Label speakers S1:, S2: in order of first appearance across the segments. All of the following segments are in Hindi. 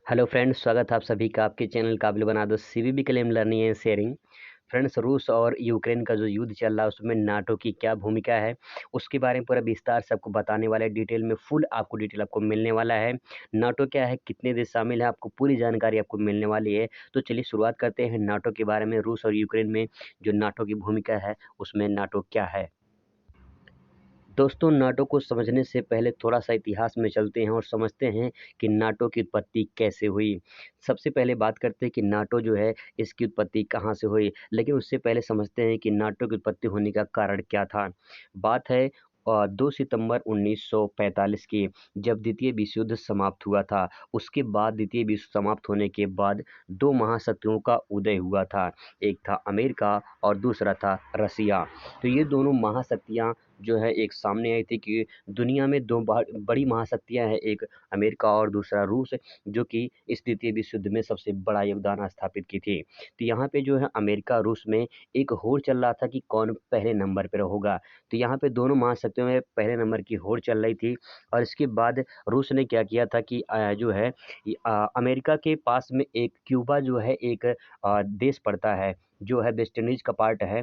S1: हेलो फ्रेंड्स, स्वागत है आप सभी का आपके चैनल काबिल बना दो CVB claim learning and sharing. Friends, रूस और यूक्रेन का जो युद्ध चल रहा है उसमें नाटो की क्या भूमिका है उसके बारे में पूरा विस्तार से आपको बताने वाला है। डिटेल में फुल आपको डिटेल आपको मिलने वाला है। नाटो क्या है, कितने देश शामिल है, आपको पूरी जानकारी आपको मिलने वाली है। तो चलिए शुरुआत करते हैं नाटो के बारे में। रूस और यूक्रेन में जो नाटो की भूमिका है उसमें नाटो क्या है। दोस्तों, नाटो को समझने से पहले थोड़ा-सा इतिहास में चलते हैं और समझते हैं कि नाटो की उत्पत्ति कैसे हुई। सबसे पहले बात करते हैं कि नाटो जो है इसकी उत्पत्ति कहाँ से हुई, लेकिन उससे पहले समझते हैं कि नाटो की उत्पत्ति होने का कारण क्या था। बात है 2 सितंबर 1945 की, जब द्वितीय विश्व युद्ध समाप्त हुआ था। उसके बाद द्वितीय विश्व समाप्त होने के बाद 2 महाशक्तियों का उदय हुआ था। एक था अमेरिका और दूसरा था रसिया। तो ये दोनों महाशक्तियाँ जो है एक सामने आई थी कि दुनिया में 2 बड़ी महाशक्तियाँ हैं, एक अमेरिका और दूसरा रूस, जो कि इस द्वितीय विश्व युद्ध में सबसे बड़ा योगदान स्थापित की थी। तो यहाँ पे जो है अमेरिका रूस में एक होड़ चल रहा था कि कौन पहले नंबर पे होगा। तो यहाँ पे दोनों महाशक्तियों में पहले नंबर की होड़ चल रही थी। और इसके बाद रूस ने क्या किया था कि जो है अमेरिका के पास में एक क्यूबा जो है एक देश पड़ता है, जो है वेस्ट इंडीज़ का पार्ट है।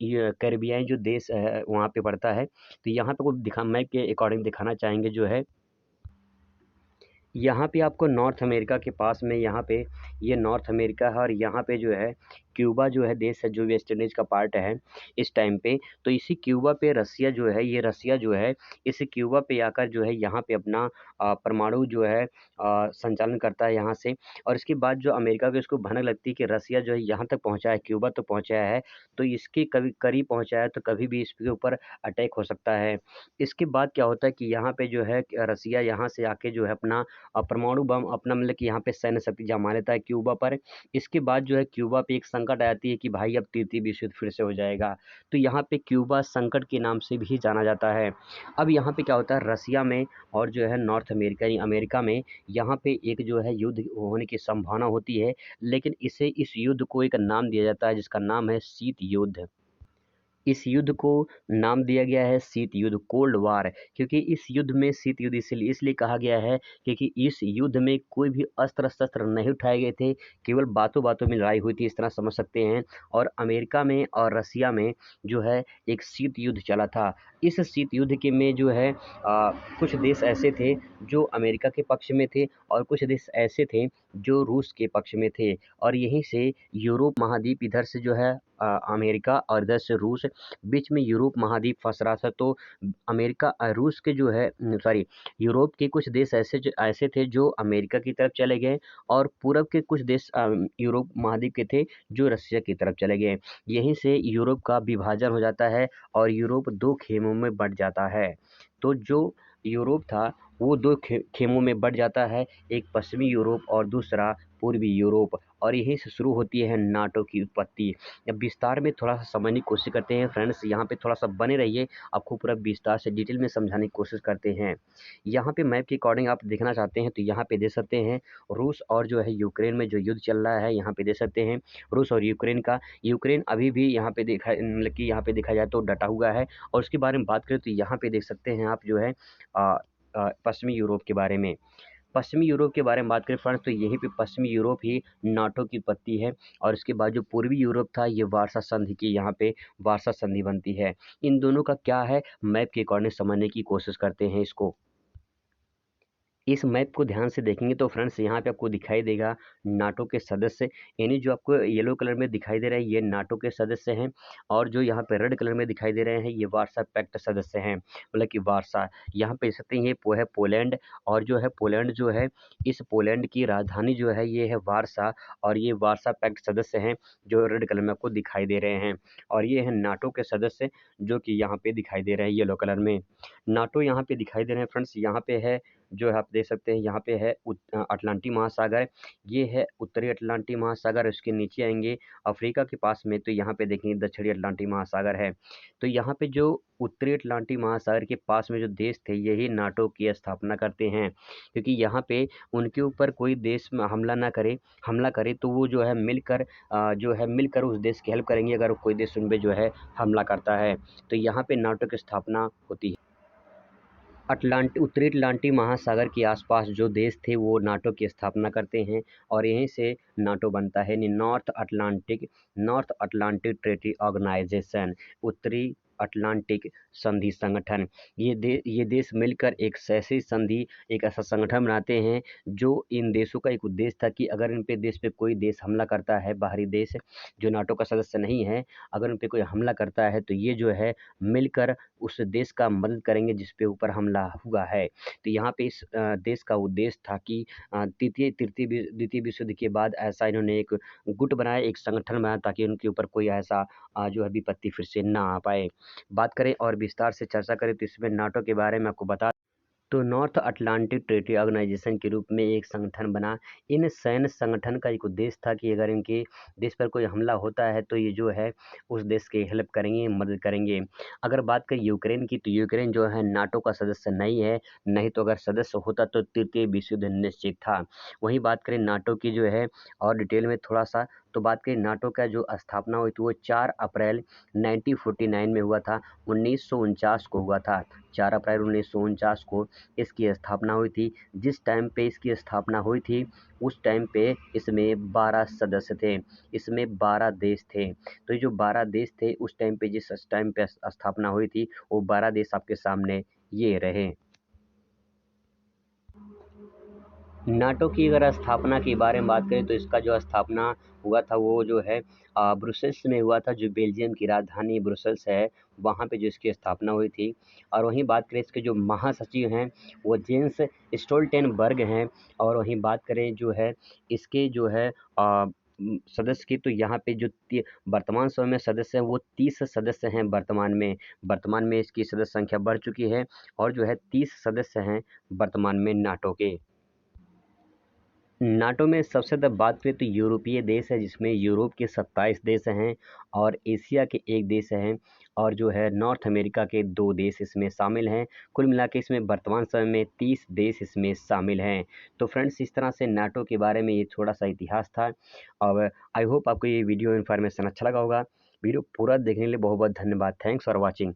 S1: ये कैरिबियाई जो देश है वहाँ पे पड़ता है। तो यहाँ पे को दिखा मैप के अकॉर्डिंग दिखाना चाहेंगे जो है यहाँ पे आपको नॉर्थ अमेरिका के पास में यहाँ पे ये नॉर्थ अमेरिका है और यहाँ पे जो है क्यूबा जो है देश है जो वेस्ट इंडीज़ का पार्ट है इस टाइम पे। तो इसी क्यूबा पे रसिया जो है ये रसिया जो है इस क्यूबा पे आकर जो है यहाँ पे अपना परमाणु जो है संचालन करता है यहाँ से। और इसके बाद जो अमेरिका को इसको भनक लगती है कि रसिया जो है यहाँ तक पहुँचा है, क्यूबा तक पहुँचाया है, तो इसके कभी करीब पहुँचाया है तो कभी भी इसके ऊपर अटैक हो सकता है। इसके बाद क्या होता है कि यहाँ पे जो है रसिया यहाँ से आके जो है अपना परमाणु बम अपना मतलब कि यहाँ पे सैन्य शक्ति जमा लेता है क्यूबा पर। इसके बाद जो है क्यूबा पे एक संकट आ जाती है कि भाई अब तृतीय विश्व युद्ध फिर से हो जाएगा। तो यहाँ पे क्यूबा संकट के नाम से भी जाना जाता है। अब यहाँ पे क्या होता है रसिया में और जो है नॉर्थ अमेरिका यानी अमेरिका में यहाँ पे एक जो है युद्ध होने की संभावना होती है, लेकिन इस युद्ध को एक नाम दिया जाता है जिसका नाम है शीत युद्ध। इस युद्ध को नाम दिया गया है शीत युद्ध, कोल्ड वार। क्योंकि इस युद्ध में शीत युद्ध इसलिए कहा गया है क्योंकि इस युद्ध में कोई भी अस्त्र शस्त्र नहीं उठाए गए थे, केवल बातों बातों में लड़ाई हुई थी, इस तरह समझ सकते हैं। और अमेरिका में और रसिया में जो है एक शीत युद्ध चला था। इस शीत युद्ध के में जो है कुछ देश ऐसे थे जो अमेरिका के पक्ष में थे और कुछ देश ऐसे थे जो रूस के पक्ष में थे। और यहीं से यूरोप महाद्वीप इधर से जो है अमेरिका और इधर से रूस, बीच में यूरोप महाद्वीप फंस रहा था। तो अमेरिका रूस के जो है सॉरी यूरोप के कुछ देश ऐसे थे जो अमेरिका की तरफ चले गए और पूरब के कुछ देश यूरोप महाद्वीप के थे जो रसिया की तरफ चले गए। यहीं से यूरोप का विभाजन हो जाता है और यूरोप 2 खेमों में बँट जाता है। तो जो यूरोप था वो 2 खेमों में बँट जाता है, एक पश्चिमी यूरोप और दूसरा पूर्वी यूरोप। और यहीं से शुरू होती है नाटो की उत्पत्ति। अब विस्तार में थोड़ा-सा समझने की कोशिश करते हैं फ्रेंड्स, यहाँ पे थोड़ा-सा बने रहिए, आपको पूरा विस्तार से डिटेल में समझाने की कोशिश करते हैं। यहाँ पे मैप के अकॉर्डिंग आप देखना चाहते हैं तो यहाँ पे देख सकते हैं रूस और जो है यूक्रेन में जो युद्ध चल रहा है यहाँ पे देख सकते हैं रूस और यूक्रेन का। यूक्रेन अभी भी यहाँ पे देखा मतलब कि यहाँ पे देखा जाए तो डटा हुआ है। और उसके बारे में बात करें तो यहाँ पे देख सकते हैं आप जो है पश्चिमी यूरोप के बारे में। पश्चिमी यूरोप के बारे में बात करें फ्रेंड्स तो यहीं पे पश्चिमी यूरोप ही नाटो की उत्पत्ति है। और इसके बाद जो पूर्वी यूरोप था ये वार्सा संधि की यहाँ पे वार्सा संधि बनती है। इन दोनों का क्या है मैप के अकॉर्डिंग समझने की कोशिश करते हैं इसको। इस मैप को ध्यान से देखेंगे तो फ्रेंड्स यहाँ पे आपको दिखाई देगा नाटो के सदस्य, यानी जो आपको येलो कलर में दिखाई दे रहे हैं ये नाटो के सदस्य हैं। और जो यहाँ पे रेड कलर में दिखाई दे रहे हैं ये वार्सा पैक्ट सदस्य हैं, मतलब कि वार्सा। यहाँ पे सकते हैं ये है पोलैंड। और जो है पोलैंड जो है इस पोलैंड की राजधानी जो है ये है वार्सा। और ये वार्सा पैक्ट सदस्य हैं जो रेड कलर में आपको दिखाई दे रहे हैं। और ये हैं नाटो के सदस्य जो कि यहाँ पे दिखाई दे रहे हैं येलो कलर में। नाटो यहाँ पे दिखाई दे रहे हैं फ्रेंड्स, यहाँ पे है जो है आप देख सकते हैं यहाँ पे है अटलांटिक महासागर। ये है उत्तरी अटलांटिक महासागर। उसके नीचे आएंगे अफ्रीका के पास में तो यहाँ पे देखेंगे दक्षिणी अटलांटिक महासागर है। तो यहाँ पे जो उत्तरी अटलांटिक महासागर के पास में जो देश थे यही नाटो की स्थापना करते हैं, क्योंकि यहाँ पे उनके ऊपर कोई देश में हमला करे तो वो जो है मिलकर उस देश की हेल्प करेंगे अगर कोई देश उन पे जो है हमला करता है। तो यहाँ पे नाटो की स्थापना होती है। उत्तरी अटलांटिक महासागर के आसपास जो देश थे वो नाटो की स्थापना करते हैं और यहीं से नाटो बनता है, यानी नॉर्थ अटलांटिक ट्रेटी ऑर्गेनाइजेशन, उत्तरी अटलांटिक संधि संगठन। ये देश मिलकर एक ऐसी संधि, एक ऐसा संगठन बनाते हैं जो इन देशों का एक उद्देश्य था कि अगर इन पे देश पे कोई देश हमला करता है, बाहरी देश जो नाटो का सदस्य नहीं है, अगर उन पे कोई हमला करता है तो ये जो है मिलकर उस देश का मदद करेंगे जिस पे ऊपर हमला हुआ है। तो यहाँ पे इस देश का उद्देश्य था कि द्वितीय विश्व युद्ध के बाद ऐसा इन्होंने एक गुट बनाया, एक संगठन बनाया ताकि उनके ऊपर कोई ऐसा जो है विपत्ति फिर से ना आ पाए। बात करें और विस्तार से चर्चा करें तो इसमें नाटो के बारे में आपको बता तो नॉर्थ अटलांटिक ट्रेटी ऑर्गेनाइजेशन के रूप में एक संगठन बना। इन सैन्य संगठन का एक उद्देश्य था कि अगर इनके देश पर कोई हमला होता है तो ये जो है उस देश की हेल्प करेंगे, मदद करेंगे। अगर बात करें यूक्रेन की तो यूक्रेन जो है नाटो का सदस्य नहीं है, नहीं तो अगर सदस्य होता तो तृतीय विश्व युद्ध निश्चित था। वहीं बात करें नाटो की जो है और डिटेल में थोड़ा सा, तो बात करें नाटो का जो स्थापना हुई थी वो 4 अप्रैल 1949 में हुआ था, 1949 को हुआ था। 4 अप्रैल 1949 को इसकी स्थापना हुई थी। जिस टाइम पे इसकी स्थापना हुई थी उस टाइम पे इसमें 12 सदस्य थे, इसमें 12 देश थे। तो ये जो 12 देश थे उस टाइम पे जिस टाइम पे स्थापना हुई थी वो 12 देश आपके सामने ये रहे। नाटो की अगर स्थापना के बारे में बात करें तो इसका जो स्थापना हुआ था वो जो है ब्रुसेल्स में हुआ था, जो बेल्जियम की राजधानी ब्रुसेल्स है वहाँ पे जो इसकी स्थापना हुई थी। और वहीं बात करें इसके जो महासचिव हैं वो जेंस स्टोल्टेनबर्ग हैं। और वहीं बात करें जो है इसके जो है सदस्य की, तो यहाँ पे जो वर्तमान समय में सदस्य हैं वो 30 सदस्य हैं वर्तमान में इसकी सदस्य संख्या बढ़ चुकी है और जो है 30 सदस्य हैं वर्तमान में नाटो के। नाटो में सबसे ज़्यादा बात करें तो यूरोपीय देश है जिसमें यूरोप के 27 देश हैं और एशिया के 1 देश हैं और जो है नॉर्थ अमेरिका के 2 देश इसमें शामिल हैं। कुल मिला के इसमें वर्तमान समय में 30 देश इसमें शामिल हैं। तो फ्रेंड्स इस तरह से नाटो के बारे में ये थोड़ा-सा इतिहास था और आई होप आपको ये वीडियो इन्फॉर्मेशन अच्छा लगा होगा। वीडियो पूरा देखने के लिए बहुत-बहुत धन्यवाद। Thanks for watching.